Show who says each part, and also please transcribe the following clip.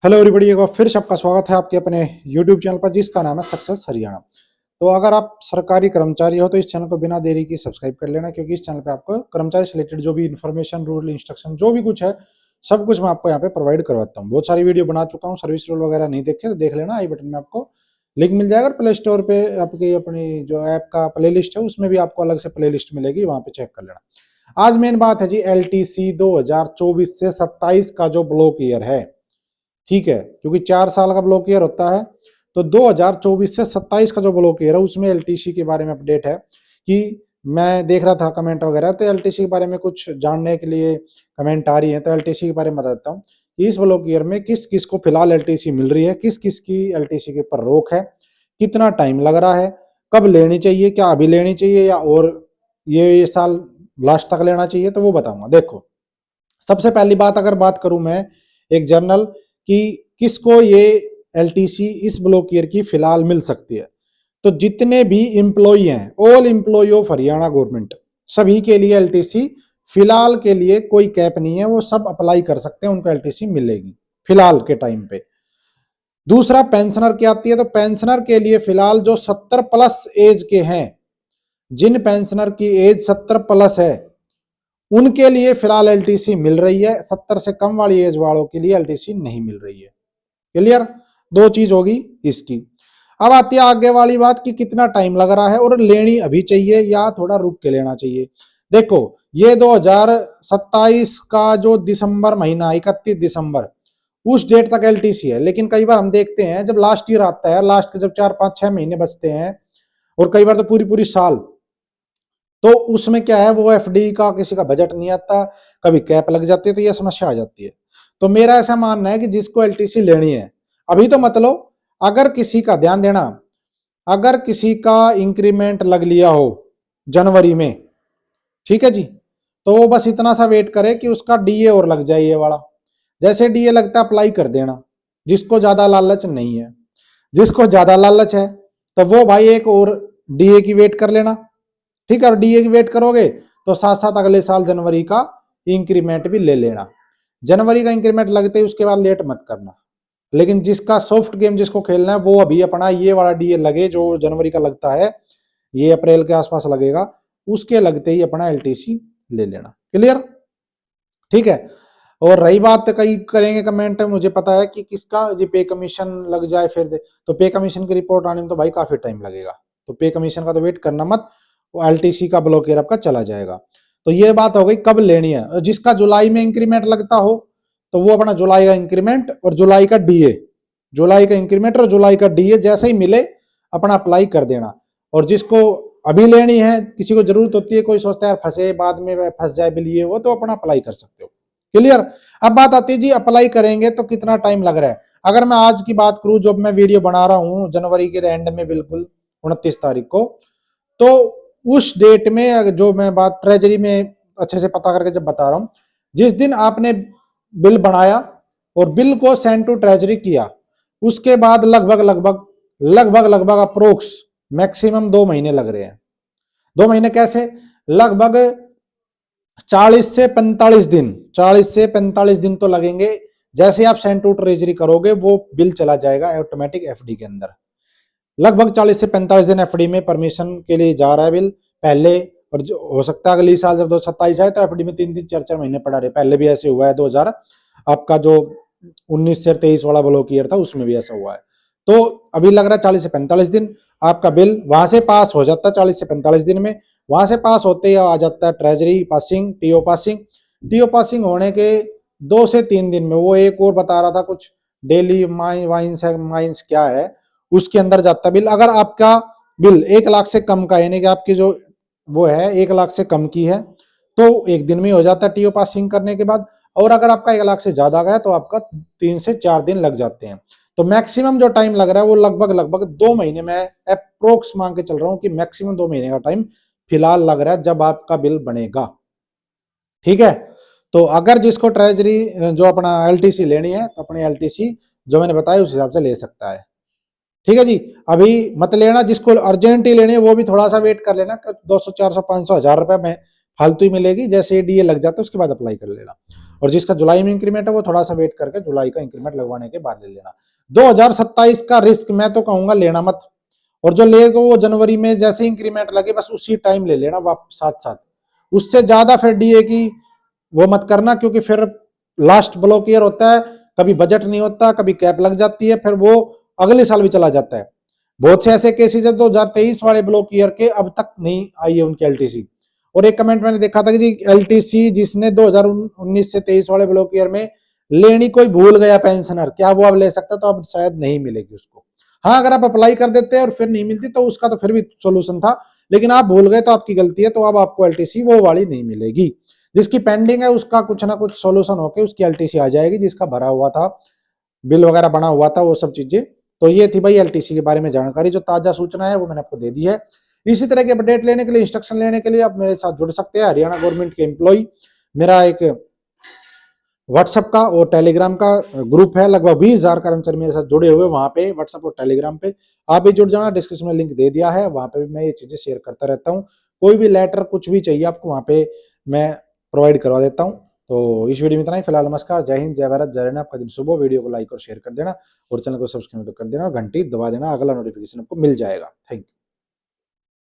Speaker 1: Hello everybody, एक बार फिर से आपका स्वागत है आपके अपने यूट्यूब चैनल पर जिसका नाम है सक्सेस हरियाणा। तो अगर आप सरकारी कर्मचारी हो तो इस चैनल को बिना देरी के सब्सक्राइब कर लेना, क्योंकि इस चैनल पे आपको कर्मचारी से रिलेटेड जो भी इन्फॉर्मेशन, रूल, इंस्ट्रक्शन जो भी कुछ है सब कुछ मैं आपको यहाँ पे प्रोवाइड करवाता हूँ। बहुत सारी वीडियो बना चुका हूँ, सर्विस रूल वगैरह नहीं देखे तो देख लेना, आई बटन में आपको लिंक मिल जाएगा। प्ले स्टोर पे आपकी अपनी जो ऐप का प्ले लिस्ट है उसमें भी आपको अलग से प्ले लिस्ट मिलेगी, वहां पे चेक कर लेना। आज मेन बात है जी LTC 2024 से 27 का जो ब्लॉक ईयर है, ठीक है, क्योंकि 4 साल का ब्लॉक ईयर होता है। तो 2024 से 27 का जो ब्लॉक ईयर है उसमें LTC के बारे में अपडेट है कि मैं देख रहा था कमेंट वगैरह, तो LTC के बारे में कुछ जानने के लिए कमेंट आ रही है, तो LTC के बारे में बताता हूँ कि इस ब्लॉक ईयर में किस किस को फिलहाल LTC मिल रही है, किस किस की LTC के ऊपर रोक है, कितना टाइम लग रहा है, कब लेनी चाहिए, क्या अभी लेनी चाहिए या और ये साल लास्ट तक लेना चाहिए, तो वो बताऊंगा। देखो, सबसे पहली बात अगर बात करूं मैं एक जर्नल कि किसको ये LTC इस ब्लॉक ईयर की फिलहाल मिल सकती है, तो जितने भी एम्प्लॉय हैं, all employ of Haryana government, सभी के लिए LTC फिलहाल के लिए कोई कैप नहीं है, वो सब अप्लाई कर सकते हैं, उनको LTC मिलेगी फिलहाल के टाइम पे। दूसरा, पेंशनर की आती है, तो पेंशनर के लिए फिलहाल जो 70 प्लस एज के हैं, जिन पेंशनर की एज 70 प्लस है उनके लिए फिलहाल LTC मिल रही है, 70 से कम वाली एज वालों के लिए LTC नहीं मिल रही है। क्लियर? दो चीज होगी इसकी। अब आती है आगे वाली बात कि कितना टाइम लग रहा है और लेनी अभी चाहिए या थोड़ा रुक के लेना चाहिए। देखो, ये 2027 का जो दिसंबर महीना, 31 दिसंबर, उस डेट तक LTC है। लेकिन कई बार हम देखते हैं जब लास्ट ईयर आता है, लास्ट के जब 4 5 6 महीने बचते हैं और कई बार तो पूरी पूरी साल, तो उसमें क्या है, वो FD का किसी का बजट नहीं आता, कभी कैप लग जाती है, तो ये समस्या आ जाती है। तो मेरा ऐसा मानना है कि जिसको LTC लेनी है अभी तो मत लो। अगर किसी का, ध्यान देना, अगर किसी का इंक्रीमेंट लग लिया हो जनवरी में, ठीक है जी, तो वो बस इतना सा वेट करे कि उसका DA और लग जाए, ये वाला। जैसे DA लगता है अप्लाई कर देना, जिसको ज्यादा लालच नहीं है। जिसको ज्यादा लालच है तो वो भाई एक और DA की वेट कर लेना, ठीक है। और DA की वेट करोगे तो साथ साथ अगले साल जनवरी का इंक्रीमेंट भी ले लेना। जनवरी का इंक्रीमेंट लगते ही उसके बाद लेट मत करना। लेकिन जिसका सॉफ्ट गेम जिसको खेलना है वो अभी अपना ये वाला DA लगे जो जनवरी का लगता है, ये अप्रैल के आसपास लगेगा, उसके लगते ही अपना LTC ले लेना। क्लियर? ठीक है। और रही बात, कई करेंगे कमेंट, मुझे पता है कि किसका जी पे कमीशन लग जाए फिर दे, तो पे कमीशन की रिपोर्ट आने में तो भाई काफी टाइम लगेगा, तो पे कमीशन का तो वेट करना मत, वो LTC का ब्लॉक ईयर आपका चला जाएगा। तो ये बात हो गई कब लेनी है। और जिसका जुलाई में इंक्रीमेंट लगता हो तो वो अपना जुलाई का इंक्रीमेंट और जुलाई का DA, जुलाई का इंक्रीमेंट और जुलाई का DA जैसे ही मिले अपना अप्लाई कर देना। और जिसको अभी लेनी है, किसी को जरूरत होती है, कोई सोचता है फंसे बाद में फंस जाए बिल ये वो, तो अपना अप्लाई कर सकते हो। क्लियर? अब बात आती है जी अप्लाई करेंगे तो कितना टाइम लग रहा है। अगर मैं आज की बात करूं, जब मैं वीडियो बना रहा हूं जनवरी के एंड में, बिल्कुल 29 तारीख को, तो उस डेट में जो मैं बात ट्रेजरी में अच्छे से पता करके जब बता रहा हूं, जिस दिन आपने बिल बनाया और बिल को सेंड टू ट्रेजरी किया, उसके बाद लगभग लगभग लगभग लगभग अप्रोक्स मैक्सिमम 2 महीने लग रहे हैं। 2 महीने कैसे? लगभग 40 से 45 दिन, 40 से 45 दिन तो लगेंगे। जैसे आप सेंड टू ट्रेजरी करोगे वो बिल चला जाएगा ऑटोमेटिक FD के अंदर। लगभग 40 से 45 दिन FD में परमिशन के लिए जा रहा है बिल पहले। और जो हो सकता है अगली साल जब 2027 आए तो FD में 3 3 4 4 महीने पड़ा रहे। पहले भी ऐसे हुआ है, 2000 आपका जो 19 से 23 वाला ब्लॉक ईयर था उसमें भी ऐसा हुआ है। तो अभी लग रहा है 40 से 45 दिन आपका बिल वहां से पास हो जाता है। 40 से 45 दिन में वहां से पास होते ही आ जाता है treasury passing, TO passing. TO passing होने के 2 से 3 दिन में, वो एक और बता रहा था कुछ डेली माइंस क्या है, उसके अंदर जाता बिल। अगर आपका बिल 1 लाख से कम का, यानी कि आपकी जो वो है 1 लाख से कम की है, तो 1 दिन में हो जाता है TO पासिंग करने के बाद। और अगर आपका 1 लाख से ज्यादा गया तो आपका 3 से 4 दिन लग जाते हैं। तो मैक्सिमम जो टाइम लग रहा है वो लगभग लगभग 2 महीने में अप्रोक्स मांग के चल रहा हूं कि मैक्सिमम 2 महीने का टाइम फिलहाल लग रहा है जब आपका बिल बनेगा। ठीक है। तो अगर जिसको ट्रेजरी जो अपना LTC लेनी है तो अपनी LTC जो मैंने बताया उस हिसाब से ले सकता है। ठीक है जी। अभी मत लेना, जिसको अर्जेंट ही लेनी है वो भी थोड़ा सा वेट कर लेना, 200 400 500 1000 रुपए में फालतू ही मिलेगी। जैसे डीए लग जाता है उसके बाद अप्लाई कर लेना। और जिसका जुलाई में इंक्रीमेंट है वो थोड़ा सा वेट करके जुलाई का इंक्रीमेंट लगवाने के बाद ले लेना। 2027 का रिस्क मैं तो कहूंगा लेना मत, और जो ले तो वो जनवरी में जैसे इंक्रीमेंट लगे बस उसी टाइम ले लेना वापस साथ साथ। उससे ज्यादा फिर डीए की वो मत करना, क्योंकि फिर लास्ट ब्लॉक ईयर होता है, कभी बजट नहीं होता, कभी कैप लग जाती है, फिर वो अगले साल भी चला जाता है। बहुत से ऐसे केसेस है 2023 वाले ब्लॉक ईयर के अब तक नहीं आई है उनकी एलटीसी। और एक कमेंट मैंने देखा था कि जी एलटीसी जिसने 2019 से 23 वाले ब्लॉक ईयर में लेनी कोई भूल गया पेंशनर, क्या वो अब ले सकता? तो अब शायद नहीं मिलेगी उसको। हाँ, अगर आप अप्लाई कर देते हैं और फिर नहीं मिलती तो उसका तो फिर भी सोल्यूशन था, लेकिन आप भूल गए तो आपकी गलती है, तो अब आपको एलटीसी वो वाली नहीं मिलेगी। जिसकी पेंडिंग है उसका कुछ ना कुछ सोल्यूशन होकर उसकी एलटीसी आ जाएगी, जिसका भरा हुआ था बिल वगैरह बना हुआ था वो सब चीजें। तो ये थी भाई एलटीसी के बारे में जानकारी, जो ताजा सूचना है वो मैंने आपको दे दी है। इसी तरह के अपडेट लेने के लिए, इंस्ट्रक्शन लेने के लिए आप मेरे साथ जुड़ सकते हैं। हरियाणा गवर्नमेंट के एम्प्लॉय, मेरा एक व्हाट्सएप का और टेलीग्राम का ग्रुप है, लगभग 20,000 कर्मचारी मेरे साथ जुड़े हुए वहां पे व्हाट्सएप और टेलीग्राम पे। आप भी जुड़ जाना, डिस्क्रिप्शन में लिंक दे दिया है, वहां पे भी मैं ये चीजें शेयर करता रहता हूँ। कोई भी लेटर कुछ भी चाहिए आपको वहां पे मैं प्रोवाइड करवा देता हूँ। तो इस वीडियो में इतना ही फिलहाल। नमस्कार, जय हिंद, जय भारत, जय हिंद। आपका दिन शुभ हो। वीडियो को लाइक और शेयर कर देना और चैनल को सब्सक्राइब कर देना, घंटी दबा देना, अगला नोटिफिकेशन आपको मिल जाएगा। Thank you.